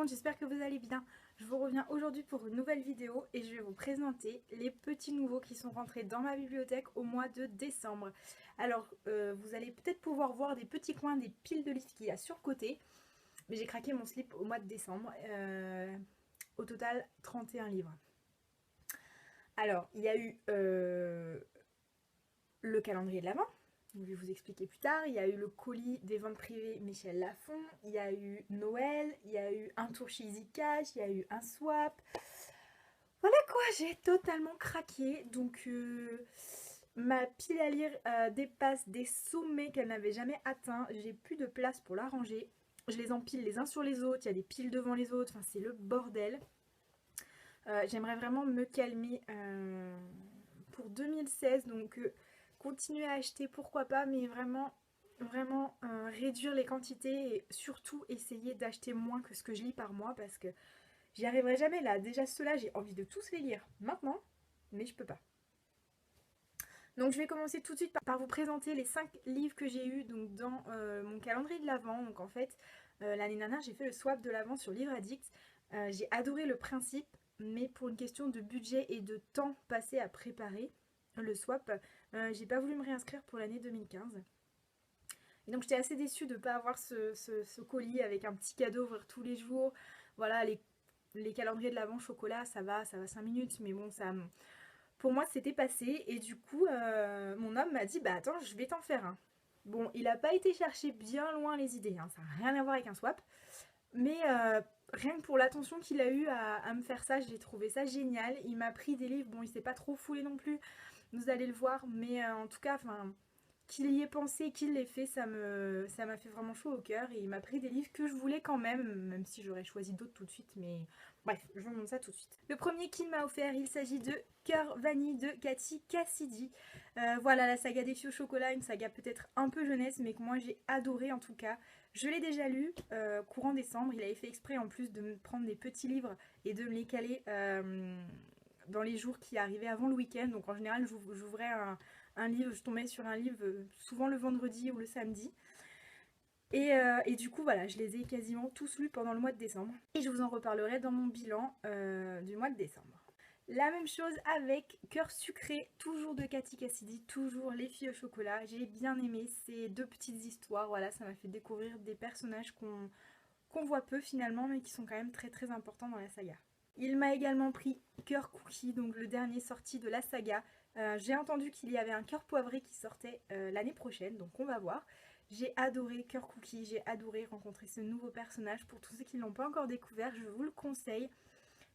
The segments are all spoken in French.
monde, j'espère que vous allez bien. Je vous reviens aujourd'hui pour une nouvelle vidéo et je vais vous présenter les petits nouveaux qui sont rentrés dans ma bibliothèque au mois de décembre. Alors, vous allez peut-être pouvoir voir des petits coins, des piles de livres qu'il y a sur le côté. Mais j'ai craqué mon slip au mois de décembre. Au total, 31 livres. Alors, il y a eu le calendrier de l'Avent. Je vais vous expliquer plus tard. Il y a eu le colis des ventes privées Michel Lafon. Il y a eu Noël. Il y a eu un tour chez Easy Cash. Il y a eu un swap. Voilà quoi, j'ai totalement craqué. Donc ma pile à lire dépasse des sommets qu'elle n'avait jamais atteints. J'ai plus de place pour la ranger. Je les empile les uns sur les autres. Il y a des piles devant les autres. Enfin, c'est le bordel. J'aimerais vraiment me calmer pour 2016. Donc continuer à acheter, pourquoi pas, mais vraiment réduire les quantités et surtout essayer d'acheter moins que ce que je lis par mois parce que j'y arriverai jamais là. Déjà ceux-là, j'ai envie de tous les lire maintenant, mais je peux pas. Donc je vais commencer tout de suite par vous présenter les 5 livres que j'ai eu donc, dans mon calendrier de l'Avent. Donc en fait, l'année dernière, j'ai fait le swap de l'Avent sur Livre Addict. J'ai adoré le principe, mais pour une question de budget et de temps passé à préparer le swap, j'ai pas voulu me réinscrire pour l'année 2015. Et donc j'étais assez déçue de ne pas avoir ce colis avec un petit cadeau ouvrir tous les jours. Voilà, les calendriers de l'Avent chocolat, ça va 5 minutes, mais bon, ça, pour moi c'était passé. Et du coup, mon homme m'a dit, bah attends, je vais t'en faire un. Bon, il n'a pas été chercher bien loin les idées, hein, ça n'a rien à voir avec un swap. Mais rien que pour l'attention qu'il a eu à me faire ça, j'ai trouvé ça génial. Il m'a pris des livres, bon il s'est pas trop foulé non plus, vous allez le voir, mais en tout cas, enfin, qu'il y ait pensé, qu'il l'ait fait, ça m'a fait vraiment chaud au cœur. Et il m'a pris des livres que je voulais quand même si j'aurais choisi d'autres tout de suite, mais bref, je vous montre ça tout de suite. Le premier qu'il m'a offert, il s'agit de Cœur Vanille de Cathy Cassidy. Voilà, la saga des filles au chocolat, une saga peut-être un peu jeunesse, mais que moi j'ai adoré en tout cas. Je l'ai déjà lu courant décembre. Il avait fait exprès en plus de me prendre des petits livres et de me les caler dans les jours qui arrivaient avant le week-end. Donc en général, j'ouvrais un livre, je tombais sur un livre souvent le vendredi ou le samedi. Et du coup, voilà, je les ai quasiment tous lus pendant le mois de décembre. Et je vous en reparlerai dans mon bilan du mois de décembre. La même chose avec Cœur sucré, toujours de Cathy Cassidy, toujours les filles au chocolat. J'ai bien aimé ces deux petites histoires. Voilà, ça m'a fait découvrir des personnages qu'on voit peu finalement, mais qui sont quand même très très importants dans la saga. Il m'a également pris Cœur Cookie, donc le dernier sorti de la saga. J'ai entendu qu'il y avait un Cœur Poivré qui sortait l'année prochaine, donc on va voir. J'ai adoré Cœur Cookie, j'ai adoré rencontrer ce nouveau personnage. Pour tous ceux qui ne l'ont pas encore découvert, je vous le conseille.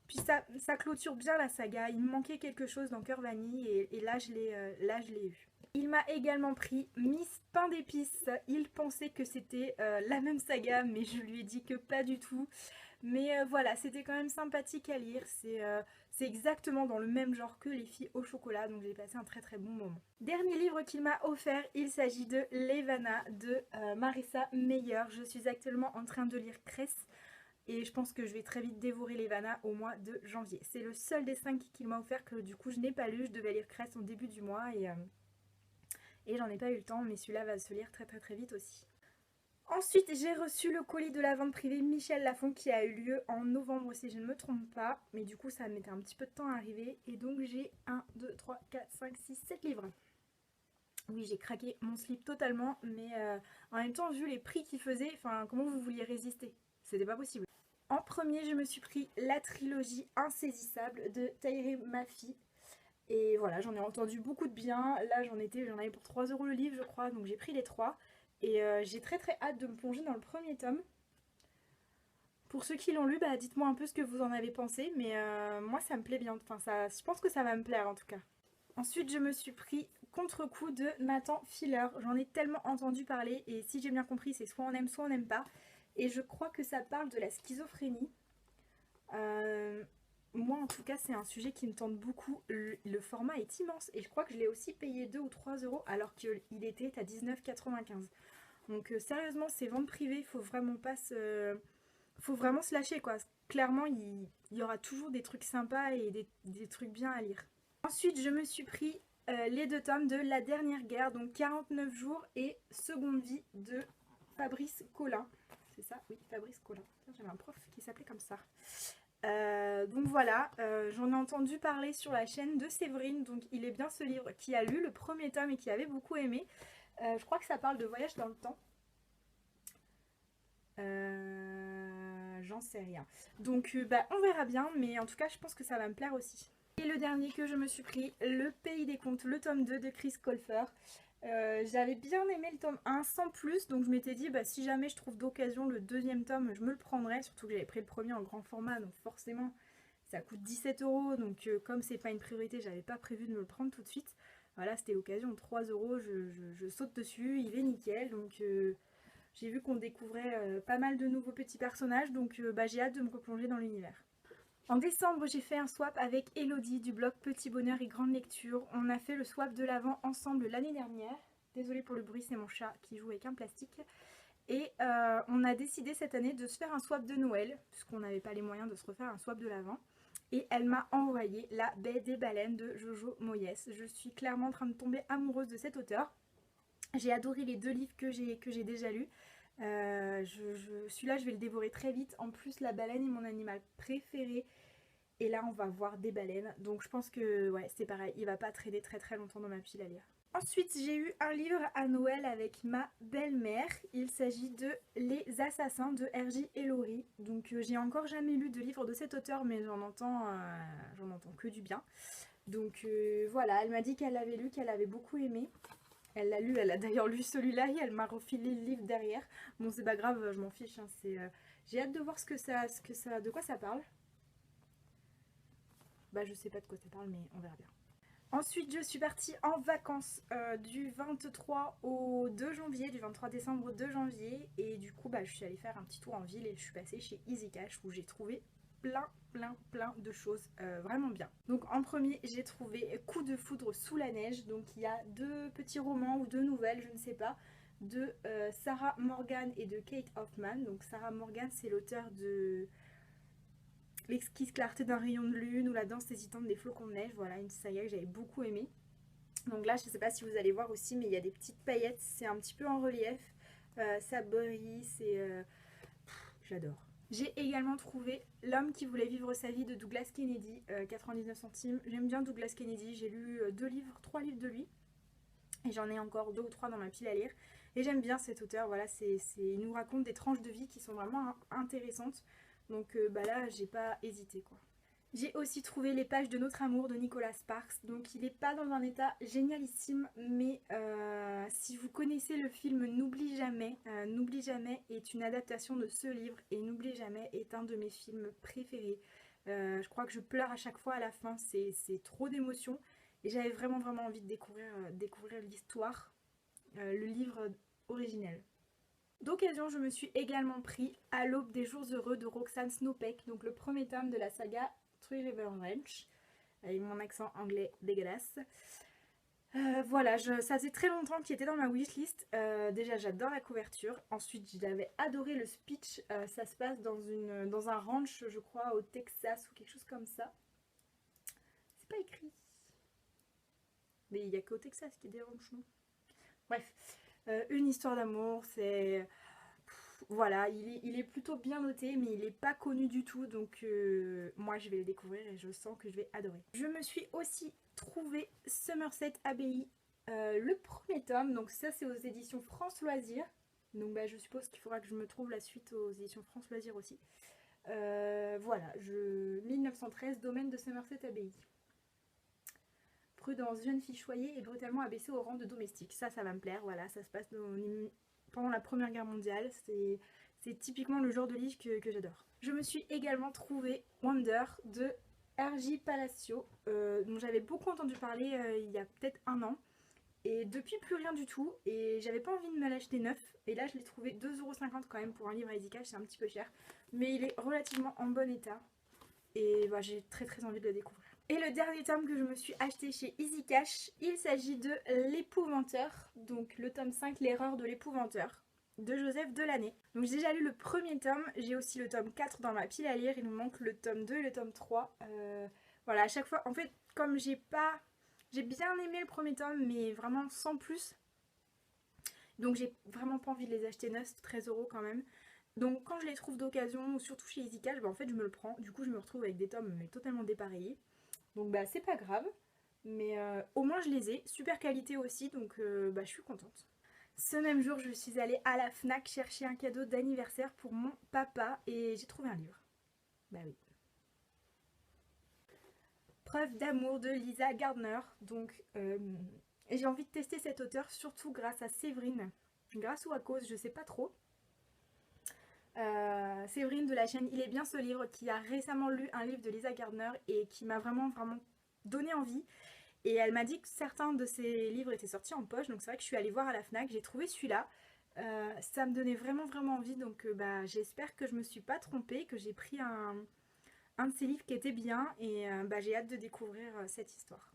Puis ça clôture bien la saga. Il me manquait quelque chose dans Cœur Vanille et là je l'ai eu. Il m'a également pris Miss Pain d'épices. Il pensait que c'était la même saga, mais je lui ai dit que pas du tout. Mais voilà, c'était quand même sympathique à lire. C'est exactement dans le même genre que Les filles au chocolat, donc j'ai passé un très très bon moment. Dernier livre qu'il m'a offert, il s'agit de Levana de Marissa Meyer. Je suis actuellement en train de lire Cress. Et je pense que je vais très vite dévorer Levana au mois de janvier. C'est le seul des 5 qu'il m'a offert que du coup je n'ai pas lu. Je devais lire Cress au début du mois et j'en ai pas eu le temps. Mais celui-là va se lire très très très vite aussi. Ensuite, j'ai reçu le colis de la vente privée Michel Lafon qui a eu lieu en novembre si je ne me trompe pas. Mais du coup ça mettait un petit peu de temps à arriver. Et donc j'ai 1, 2, 3, 4, 5, 6, 7 livres. Oui, j'ai craqué mon slip totalement. Mais en même temps, vu les prix qu'il faisait, enfin comment vous vouliez résister? C'était pas possible. En premier, je me suis pris la trilogie Insaisissable de Tahereh Mafi. Et voilà, j'en ai entendu beaucoup de bien. Là, j'en avais pour 3 € le livre, je crois. Donc j'ai pris les 3. Et j'ai très très hâte de me plonger dans le premier tome. Pour ceux qui l'ont lu, bah, dites-moi un peu ce que vous en avez pensé. Mais moi, ça me plaît bien. Enfin, je pense que ça va me plaire en tout cas. Ensuite, je me suis pris Contre-coup de Nathan Fielder. J'en ai tellement entendu parler. Et si j'ai bien compris, c'est soit on n'aime pas. Et je crois que ça parle de la schizophrénie. Moi en tout cas c'est un sujet qui me tente beaucoup. Le format est immense et je crois que je l'ai aussi payé 2 ou 3 € alors qu'il était à 19,95 €. Donc sérieusement ces ventes privées, faut vraiment se lâcher quoi. Clairement il y aura toujours des trucs sympas et des trucs bien à lire. Ensuite je me suis pris les 2 tomes de La Dernière Guerre, donc 49 jours et Seconde Vie de Fabrice Collin. c'est ça? Oui, Fabrice Collin. J'avais un prof qui s'appelait comme ça. Donc voilà, j'en ai entendu parler sur la chaîne de Séverine, donc il est bien ce livre, qui a lu le premier tome et qui avait beaucoup aimé. Je crois que ça parle de voyage dans le temps. J'en sais rien. Donc bah, on verra bien, mais en tout cas je pense que ça va me plaire aussi. Et le dernier que je me suis pris, Le Pays des Contes, le tome 2 de Chris Colfer. J'avais bien aimé le tome 1 sans plus, donc je m'étais dit bah, si jamais je trouve d'occasion le deuxième tome, je me le prendrais, surtout que j'avais pris le premier en grand format, donc forcément ça coûte 17 €, donc comme c'est pas une priorité, j'avais pas prévu de me le prendre tout de suite. Voilà, c'était l'occasion, 3 €, je saute dessus, il est nickel, donc j'ai vu qu'on découvrait pas mal de nouveaux petits personnages, donc bah, j'ai hâte de me replonger dans l'univers. En décembre, j'ai fait un swap avec Elodie du blog Petit Bonheur et Grande Lecture. On a fait le swap de l'Avent ensemble l'année dernière. Désolée pour le bruit, c'est mon chat qui joue avec un plastique. Et on a décidé cette année de se faire un swap de Noël, puisqu'on n'avait pas les moyens de se refaire un swap de l'Avent. Et elle m'a envoyé La Baie des Baleines de Jojo Moyes. Je suis clairement en train de tomber amoureuse de cet auteur. J'ai adoré les 2 livres que j'ai déjà lus. Celui-là, je vais le dévorer très vite. En plus, la baleine est mon animal préféré. Et là, on va voir des baleines. Donc, je pense que ouais, c'est pareil. Il va pas traîner très très longtemps dans ma pile à lire. Ensuite, j'ai eu un livre à Noël avec ma belle-mère. Il s'agit de Les Assassins de R.J. Ellory. Donc, j'ai encore jamais lu de livre de cet auteur, mais j'en entends que du bien. Donc, voilà, elle m'a dit qu'elle l'avait lu, qu'elle avait beaucoup aimé. Elle l'a lu, elle a d'ailleurs lu celui-là et elle m'a refilé le livre derrière. Bon, c'est pas grave, je m'en fiche. Hein, j'ai hâte de voir de quoi ça parle. Bah, je sais pas de quoi ça parle, mais on verra bien. Ensuite, je suis partie en vacances du 23 au 2 janvier, du 23 décembre au 2 janvier. Et du coup, bah, je suis allée faire un petit tour en ville et je suis passée chez Easy Cash où j'ai trouvé plein de choses vraiment bien. Donc en premier, j'ai trouvé Coup de foudre sous la neige. Donc il y a 2 petits romans ou 2 nouvelles, je ne sais pas, de Sarah Morgan et de Kate Hoffman. Donc Sarah Morgan, c'est l'auteur de L'exquise clarté d'un rayon de lune ou La danse hésitante des flocons de neige. Voilà, une saga que j'avais beaucoup aimée. Donc là, je ne sais pas si vous allez voir aussi, mais il y a des petites paillettes. C'est un petit peu en relief. Ça brille, j'adore. J'ai également trouvé L'homme qui voulait vivre sa vie de Douglas Kennedy, 99 centimes. J'aime bien Douglas Kennedy, j'ai lu 3 livres de lui. Et j'en ai encore 2 ou 3 dans ma pile à lire. Et j'aime bien cet auteur, voilà, il nous raconte des tranches de vie qui sont vraiment intéressantes. Donc bah là, j'ai pas hésité quoi. J'ai aussi trouvé Les pages de notre amour de Nicholas Sparks. Donc il n'est pas dans un état génialissime, mais si vous connaissez le film N'oublie jamais est une adaptation de ce livre et N'oublie jamais est un de mes films préférés. Je crois que je pleure à chaque fois à la fin, c'est trop d'émotions et j'avais vraiment envie de découvrir l'histoire, le livre originel. D'occasion, je me suis également pris À l'aube des jours heureux de Roxane Snopek, donc le premier tome de la saga Three River Ranch, avec mon accent anglais dégueulasse. Voilà, ça faisait très longtemps qu'il était dans ma wishlist. Déjà, j'adore la couverture. Ensuite, j'avais adoré le speech. Ça se passe dans un ranch, je crois, au Texas ou quelque chose comme ça. C'est pas écrit. Mais il n'y a qu'au Texas qu'il y a des ranchs, non? Bref, une histoire d'amour, c'est... Voilà, il est plutôt bien noté, mais il n'est pas connu du tout, donc moi je vais le découvrir et je sens que je vais adorer. Je me suis aussi trouvé Somerset Abbey, le premier tome, donc ça c'est aux éditions France Loisirs, donc bah, je suppose qu'il faudra que je me trouve la suite aux éditions France Loisirs aussi. Voilà, 1913, domaine de Somerset Abbey. Prudence, jeune fille choyée et brutalement abaissée au rang de domestique. Ça va me plaire, voilà, ça se passe pendant la Première Guerre mondiale, c'est typiquement le genre de livre que j'adore. Je me suis également trouvé Wonder de R.J. Palacio, dont j'avais beaucoup entendu parler il y a peut-être 1 an, et depuis plus rien du tout, et j'avais pas envie de me l'acheter neuf, et là je l'ai trouvé 2,50 € quand même pour un livre à Easy Cash, c'est un petit peu cher, mais il est relativement en bon état, et bah, j'ai très envie de le découvrir. Et le dernier tome que je me suis acheté chez Easy Cash, il s'agit de L'Épouvanteur, donc le tome 5, L'erreur de l'épouvanteur, de Joseph Delaney. Donc j'ai déjà lu le premier tome, j'ai aussi le tome 4 dans ma pile à lire, il me manque le tome 2 et le tome 3. Voilà, à chaque fois, en fait, comme j'ai bien aimé le premier tome, mais vraiment sans plus, donc j'ai vraiment pas envie de les acheter neufs, 13 € quand même. Donc quand je les trouve d'occasion, ou surtout chez Easy Cash, bah, en fait je me le prends. Du coup je me retrouve avec des tomes mais totalement dépareillés. Donc bah c'est pas grave. Mais au moins je les ai. Super qualité aussi, donc bah, je suis contente. Ce même jour, je suis allée à la FNAC chercher un cadeau d'anniversaire pour mon papa et j'ai trouvé un livre. Bah oui. Preuve d'amour de Lisa Gardner. Donc j'ai envie de tester cet auteur surtout grâce à Séverine. Grâce ou à cause, je sais pas trop. Séverine de la chaîne Il est bien ce livre qui a récemment lu un livre de Lisa Gardner et qui m'a vraiment donné envie. Et elle m'a dit que certains de ses livres étaient sortis en poche, donc c'est vrai que je suis allée voir à la FNAC, j'ai trouvé celui-là. Ça me donnait vraiment envie, donc bah, j'espère que je me suis pas trompée, que j'ai pris un de ces livres qui était bien et bah, j'ai hâte de découvrir cette histoire.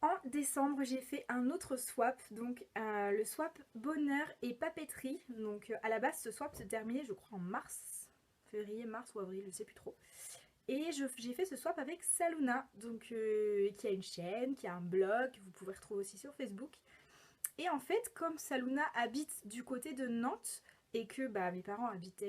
En décembre, j'ai fait un autre swap, donc le swap bonheur et papeterie. Donc à la base, ce swap se terminait, je crois, en mars, février, mars ou avril, je sais plus trop. Et j'ai fait ce swap avec Saluna, donc qui a une chaîne, qui a un blog, que vous pouvez retrouver aussi sur Facebook. Et en fait, comme Saluna habite du côté de Nantes et que bah, mes parents habitent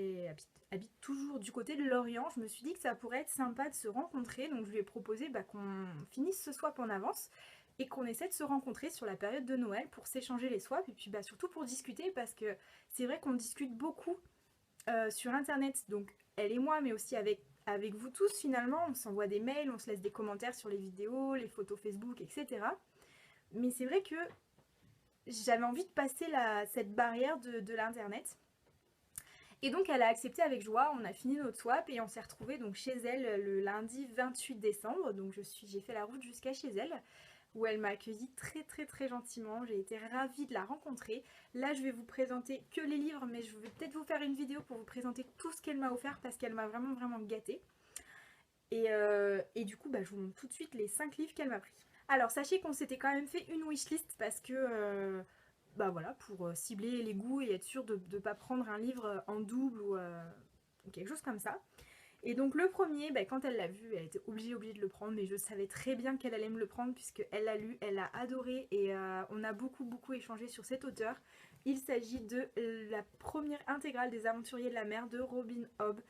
toujours du côté de Lorient, je me suis dit que ça pourrait être sympa de se rencontrer. Donc je lui ai proposé bah, qu'on finisse ce swap en avance et qu'on essaie de se rencontrer sur la période de Noël pour s'échanger les swaps et puis bah, surtout pour discuter parce que c'est vrai qu'on discute beaucoup sur internet, donc elle et moi, mais aussi avec vous tous finalement. On s'envoie des mails, on se laisse des commentaires sur les vidéos, les photos Facebook, etc. Mais c'est vrai que j'avais envie de passer cette barrière de l'internet. Et donc elle a accepté avec joie, on a fini notre swap et on s'est retrouvés donc chez elle le lundi 28 décembre. Donc j'ai fait la route jusqu'à chez elle où elle m'a accueilli très gentiment. J'ai été ravie de la rencontrer. Là je vais vous présenter que les livres, mais je vais peut-être vous faire une vidéo pour vous présenter tout ce qu'elle m'a offert parce qu'elle m'a vraiment gâtée. Et du coup bah, je vous montre tout de suite les 5 livres qu'elle m'a pris. Alors sachez qu'on s'était quand même fait une wishlist parce que bah voilà, pour cibler les goûts et être sûr de ne pas prendre un livre en double ou quelque chose comme ça. Et donc le premier, bah, quand elle l'a vu, elle était obligée de le prendre, mais je savais très bien qu'elle allait me le prendre puisqu'elle l'a lu, elle l'a adoré et on a beaucoup échangé sur cet auteur. Il s'agit de la première intégrale des Aventuriers de la mer de Robin Hobb.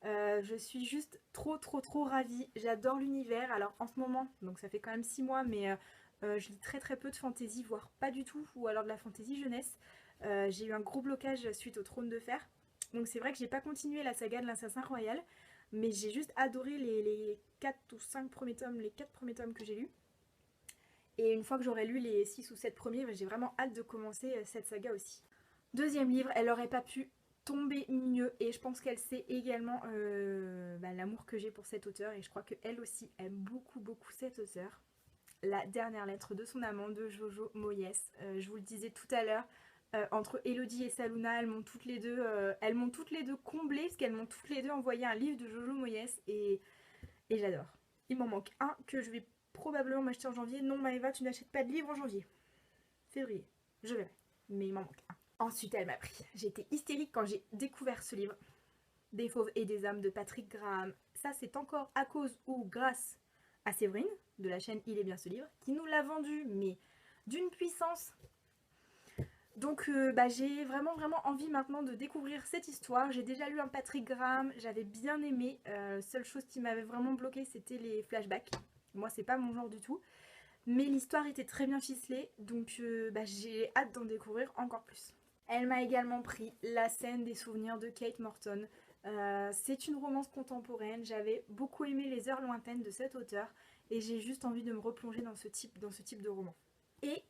Je suis juste trop ravie, j'adore l'univers. Alors en ce moment, donc ça fait quand même 6 mois, mais je lis très peu de fantasy, voire pas du tout, ou alors de la fantasy jeunesse. J'ai eu un gros blocage suite au Trône de Fer, donc c'est vrai que j'ai pas continué la saga de l'Assassin Royal, mais j'ai juste adoré les 4 ou 5 premiers tomes, les 4 premiers tomes que j'ai lus. Et une fois que j'aurai lu les 6 ou 7 premiers, j'ai vraiment hâte de commencer cette saga aussi. Deuxième livre, elle aurait pas pu tomber mieux et je pense qu'elle sait également l'amour que j'ai pour cet auteur et je crois qu'elle aussi aime beaucoup cet auteur. La dernière lettre de son amant de Jojo Moyes. Je vous le disais tout à l'heure, entre Elodie et Saluna, elles m'ont toutes les deux comblées parce qu'elles m'ont toutes les deux envoyé un livre de Jojo Moyes et j'adore. Il m'en manque un que je vais probablement m'acheter en janvier. Non Maëva, tu n'achètes pas de livre en janvier. Février, je verrai. Mais il m'en manque un. Ensuite, elle m'a pris. J'ai été hystérique quand j'ai découvert ce livre. Des fauves et des âmes de Patrick Graham. Ça, c'est encore à cause ou grâce à Séverine, de la chaîne Il est bien ce livre, qui nous l'a vendu, mais d'une puissance. Donc j'ai vraiment envie maintenant de découvrir cette histoire. J'ai déjà lu un Patrick Graham, j'avais bien aimé. Seule chose qui m'avait vraiment bloqué, c'était les flashbacks. Moi, c'est pas mon genre du tout. Mais l'histoire était très bien ficelée, donc j'ai hâte d'en découvrir encore plus. Elle m'a également pris La scène des souvenirs de Kate Morton. C'est une romance contemporaine, j'avais beaucoup aimé Les heures lointaines de cet auteur et j'ai juste envie de me replonger dans ce type de roman. Et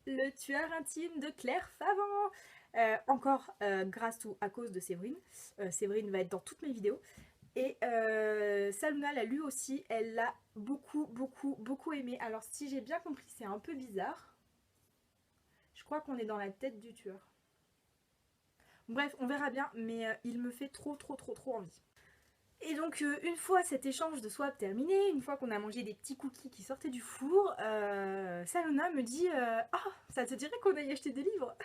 Le tueur intime de Claire Favant, encore grâce ou à cause de Séverine. Séverine va être dans toutes mes vidéos. Et Saluna l'a lu aussi, elle l'a beaucoup aimé. Alors si j'ai bien compris, c'est un peu bizarre. Je crois qu'on est dans la tête du tueur. Bref, on verra bien, mais il me fait trop envie. Et donc une fois cet échange de swap terminé, une fois qu'on a mangé des petits cookies qui sortaient du four, Saluna me dit « Ah, ça te dirait qu'on aille acheter des livres ?»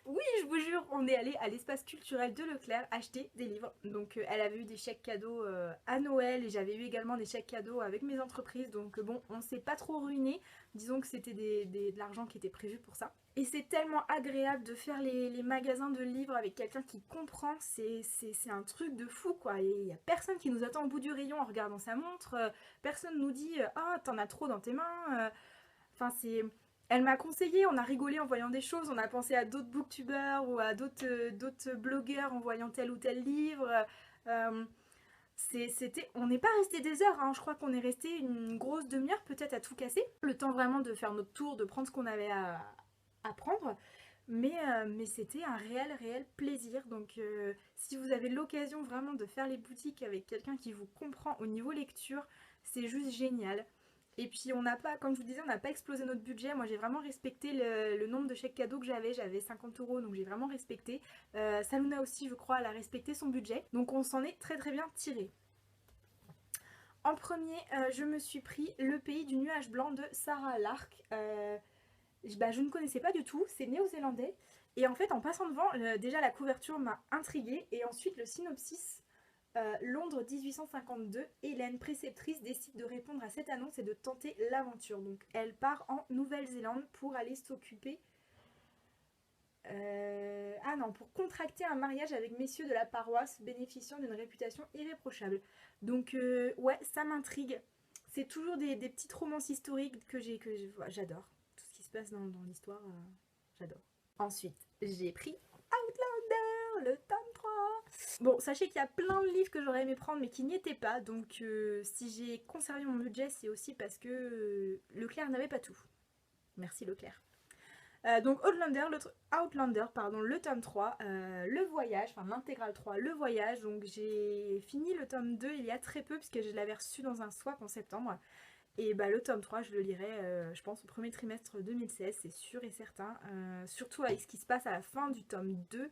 Oui, je vous jure, on est allé à l'espace culturel de Leclerc acheter des livres. Donc elle avait eu des chèques cadeaux à Noël et j'avais eu également des chèques cadeaux avec mes entreprises. Donc bon, on s'est pas trop ruiné. Disons que c'était de l'argent qui était prévu pour ça. Et c'est tellement agréable de faire les magasins de livres avec quelqu'un qui comprend. C'est un truc de fou quoi. Et il n'y a personne qui nous attend au bout du rayon en regardant sa montre. Personne nous dit ah t'en as trop dans tes mains. Enfin c'est... Elle m'a conseillé, on a rigolé en voyant des choses, on a pensé à d'autres booktubers ou à d'autres blogueurs en voyant tel ou tel livre. Euh, on n'est pas resté des heures, hein. Je crois qu'on est resté une grosse demi-heure peut-être à tout casser. Le temps vraiment de faire notre tour, de prendre ce qu'on avait à prendre. Mais c'était un réel plaisir. Donc si vous avez l'occasion vraiment de faire les boutiques avec quelqu'un qui vous comprend au niveau lecture, c'est juste génial. Et puis on n'a pas, comme je vous disais, on n'a pas explosé notre budget. Moi j'ai vraiment respecté le nombre de chèques cadeaux que j'avais. J'avais 50 € donc j'ai vraiment respecté. Saluna aussi je crois elle a respecté son budget. Donc on s'en est très bien tiré. En premier je me suis pris Le Pays du Nuage Blanc de Sarah Lark. Je ne connaissais pas du tout, c'est néo-zélandais. Et en fait en passant devant, déjà la couverture m'a intriguée. Et ensuite le synopsis. Londres 1852, Hélène, préceptrice, décide de répondre à cette annonce et de tenter l'aventure. Donc elle part en Nouvelle-Zélande pour aller s'occuper... Ah non, pour contracter un mariage avec messieurs de la paroisse bénéficiant d'une réputation irréprochable. Donc ouais, ça m'intrigue. C'est toujours des petites romances historiques que j'adore. Tout ce qui se passe dans l'histoire, j'adore. Ensuite, j'ai pris Outlander, le tome 3. Bon, sachez qu'il y a plein de livres que j'aurais aimé prendre mais qui n'y étaient pas. Donc si j'ai conservé mon budget, c'est aussi parce que Leclerc n'avait pas tout. Merci Leclerc. Donc Outlander, le tome 3, le voyage, enfin l'intégrale 3, le voyage. Donc j'ai fini le tome 2 il y a très peu puisque je l'avais reçu dans un swap en septembre. Et bah le tome 3 je le lirai je pense au premier trimestre 2016, c'est sûr et certain. Surtout avec ce qui se passe à la fin du tome 2.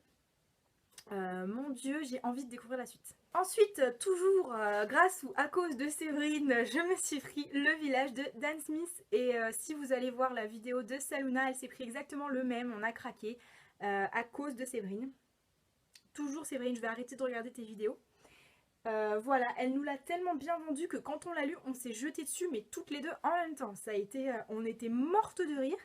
Mon dieu, j'ai envie de découvrir la suite. Ensuite, toujours grâce ou à cause de Séverine, je me suis pris Le Village de Dan Smith. Et si vous allez voir la vidéo de Saluna, elle s'est pris exactement le même, on a craqué à cause de Séverine. Toujours Séverine, je vais arrêter de regarder tes vidéos. Voilà, elle nous l'a tellement bien vendu que quand on l'a lu, on s'est jeté dessus, mais toutes les deux en même temps. Ça a été, on était mortes de rire.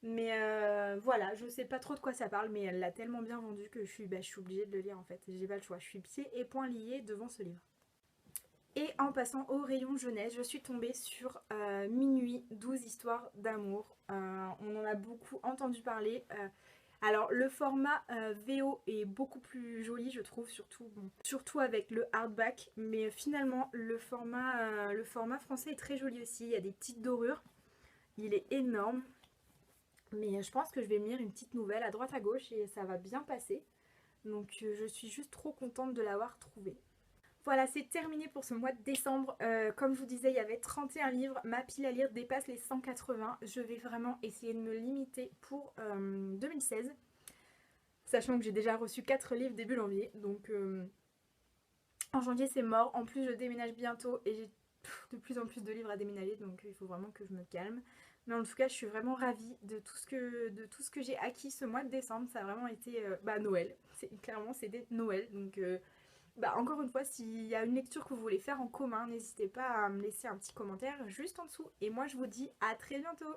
Mais voilà, je sais pas trop de quoi ça parle, mais elle l'a tellement bien vendu que je suis obligée de le lire en fait. J'ai pas le choix, je suis pieds et poings liés devant ce livre. Et en passant au rayon jeunesse, je suis tombée sur Minuit, 12 histoires d'amour. On en a beaucoup entendu parler. Alors le format VO est beaucoup plus joli je trouve, surtout avec le hardback. Mais finalement le format français est très joli aussi, il y a des petites dorures. Il est énorme. Mais je pense que je vais me lire une petite nouvelle à droite à gauche et ça va bien passer. Donc je suis juste trop contente de l'avoir trouvé. Voilà, c'est terminé pour ce mois de décembre. Comme je vous disais, il y avait 31 livres. Ma pile à lire dépasse les 180. Je vais vraiment essayer de me limiter pour 2016. Sachant que j'ai déjà reçu 4 livres début janvier. Donc en janvier c'est mort. En plus je déménage bientôt et j'ai de plus en plus de livres à déménager. Donc il faut vraiment que je me calme. Mais en tout cas, je suis vraiment ravie de tout ce que j'ai acquis ce mois de décembre. Ça a vraiment été Noël. Clairement, c'était Noël. Donc, encore une fois, s'il y a une lecture que vous voulez faire en commun, n'hésitez pas à me laisser un petit commentaire juste en dessous. Et moi, je vous dis à très bientôt.